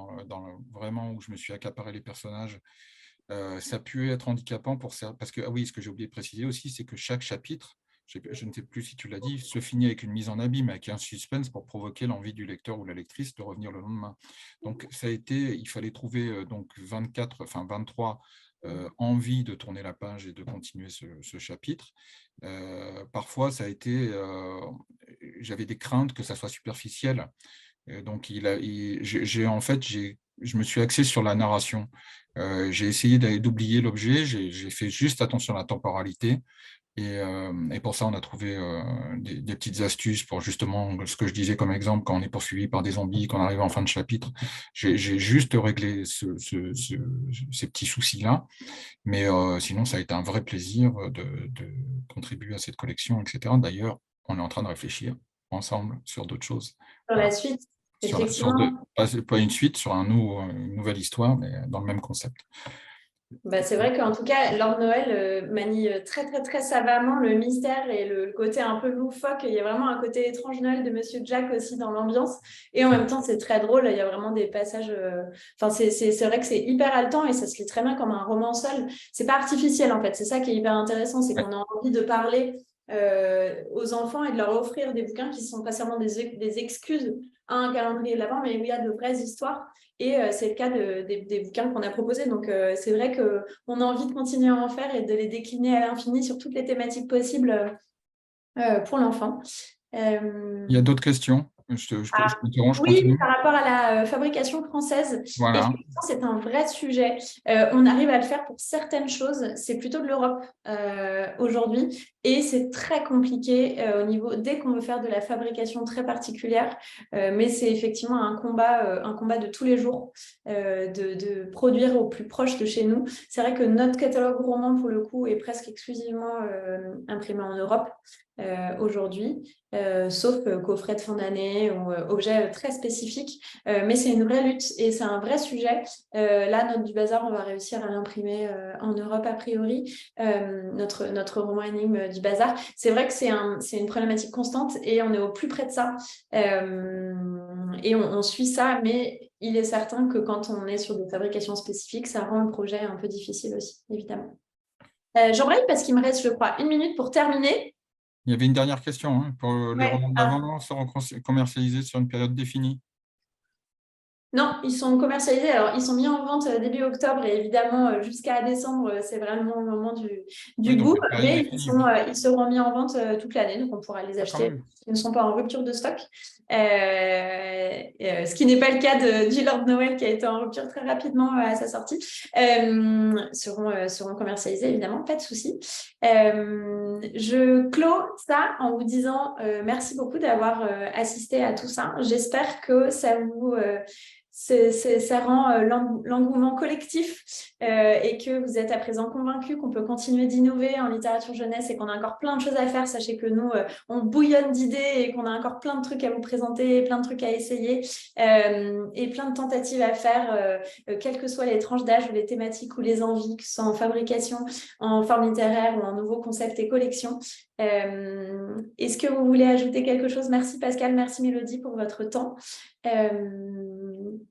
vraiment où je me suis accaparé les personnages, ça a pu être handicapant pour ça. Parce que, ah oui, ce que j'ai oublié de préciser aussi, c'est que chaque chapitre, je ne sais plus si tu l'as dit, se finit avec une mise en abîme, avec un suspense pour provoquer l'envie du lecteur ou la lectrice de revenir le lendemain. Donc, il fallait trouver donc 23 envie de tourner la page et de continuer ce chapitre. Parfois, ça a été, j'avais des craintes que ça soit superficiel. Donc, je me suis axé sur la narration. J'ai essayé d'oublier l'objet, j'ai fait juste attention à la temporalité. Et pour ça, on a trouvé des petites astuces pour justement ce que je disais comme exemple, quand on est poursuivi par des zombies, quand on arrive en fin de chapitre. J'ai juste réglé ces petits soucis-là. Mais sinon, ça a été un vrai plaisir de contribuer à cette collection, etc. D'ailleurs, on est en train de réfléchir ensemble sur d'autres choses. Sur la suite, effectivement. Pas une suite, sur une nouvelle histoire, mais dans le même concept. C'est vrai qu'en tout cas, Lord Noël manie très, très, très savamment le mystère et le côté un peu loufoque. Il y a vraiment un côté étrange Noël de Monsieur Jack aussi dans l'ambiance. Et en même temps, c'est très drôle. Il y a vraiment des passages... c'est vrai que c'est hyper haletant et ça se lit très bien comme un roman seul. C'est pas artificiel, en fait. C'est ça qui est hyper intéressant. C'est qu'on a envie de parler aux enfants et de leur offrir des bouquins qui ne sont pas seulement des excuses à un calendrier de l'Avent, mais où il y a de vraies histoires. Et c'est le cas des bouquins qu'on a proposés. Donc, c'est vrai qu'on a envie de continuer à en faire et de les décliner à l'infini sur toutes les thématiques possibles pour l'enfant. Il y a d'autres questions? Oui, par rapport à la fabrication française, voilà. C'est un vrai sujet. On arrive à le faire pour certaines choses. C'est plutôt de l'Europe aujourd'hui. Et c'est très compliqué au niveau, dès qu'on veut faire de la fabrication très particulière. Mais c'est effectivement un combat de tous les jours de produire au plus proche de chez nous. C'est vrai que notre catalogue roman, pour le coup, est presque exclusivement imprimé en Europe aujourd'hui. Sauf coffret de fin d'année ou objet très spécifique. Mais c'est une vraie lutte et c'est un vrai sujet. Là, notre du bazar, on va réussir à l'imprimer en Europe a priori. Notre roman énigme du bazar. C'est vrai que c'est une problématique constante et on est au plus près de ça. Et on suit ça, mais il est certain que quand on est sur des fabrications spécifiques, ça rend le projet un peu difficile aussi, évidemment. J'embraye parce qu'il me reste, je crois, 1 minute pour terminer. Il y avait une dernière question. Pour les romans d'avant seront commercialisés sur une période définie? Non, ils sont commercialisés. Alors, ils sont mis en vente début octobre et évidemment, jusqu'à décembre, c'est vraiment le moment du Oui, donc boom. le péril est Mais fini. ils seront mis en vente toute l'année, donc on pourra les Ah, quand acheter. même. Ils ne sont pas en rupture de stock. Ce qui n'est pas le cas du Lord Noël qui a été en rupture très rapidement à sa sortie. Seront commercialisés, évidemment, pas de souci. Je clôt ça en vous disant merci beaucoup d'avoir assisté à tout ça. J'espère que ça vous... ça rend l'engouement collectif et que vous êtes à présent convaincus qu'on peut continuer d'innover en littérature jeunesse et qu'on a encore plein de choses à faire. Sachez que nous, on bouillonne d'idées et qu'on a encore plein de trucs à vous présenter, plein de trucs à essayer et plein de tentatives à faire, quelles que soient les tranches d'âge ou les thématiques ou les envies, que ce soit en fabrication, en forme littéraire ou en nouveaux concepts et collections. Est-ce que vous voulez ajouter quelque chose? Merci Pascal, merci Mélodie pour votre temps.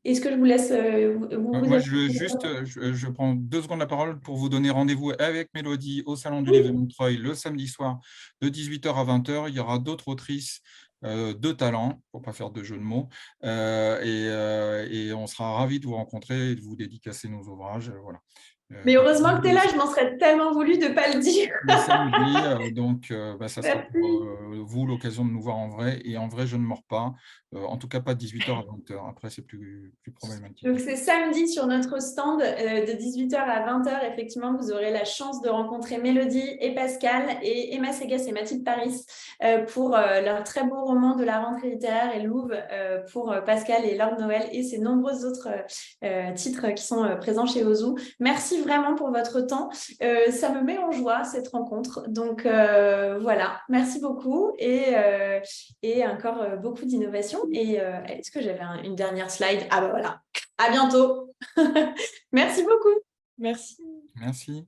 Est-ce que je vous laisse Moi, je prends 2 secondes la parole pour vous donner rendez-vous avec Mélodie au Salon du Livre de Montreuil le samedi soir de 18h à 20h. Il y aura d'autres autrices de talent, pour ne pas faire de jeu de mots, et on sera ravis de vous rencontrer et de vous dédicacer nos ouvrages. Voilà. Mais heureusement que tu es là, je m'en serais tellement voulu de ne pas le dire. Le samedi, donc ça sera Merci. pour vous l'occasion de nous voir en vrai. Et en vrai, je ne mords pas. En tout cas, pas de 18h à 20h. Après, c'est plus problématique. Donc, c'est samedi sur notre stand de 18h à 20h. Effectivement, vous aurez la chance de rencontrer Mélodie et Pascal et Emma Segas et Mathilde Paris pour leur très beau roman de la rentrée littéraire et Louve pour Pascal et Lord Noël et ses nombreux autres titres qui sont présents chez Ozu. Merci vraiment pour votre temps. Ça me met en joie, cette rencontre. Donc, voilà. Merci beaucoup et encore beaucoup d'innovation. Et est-ce que j'avais une dernière slide? Ah ben voilà. À bientôt. Merci beaucoup. Merci. Merci.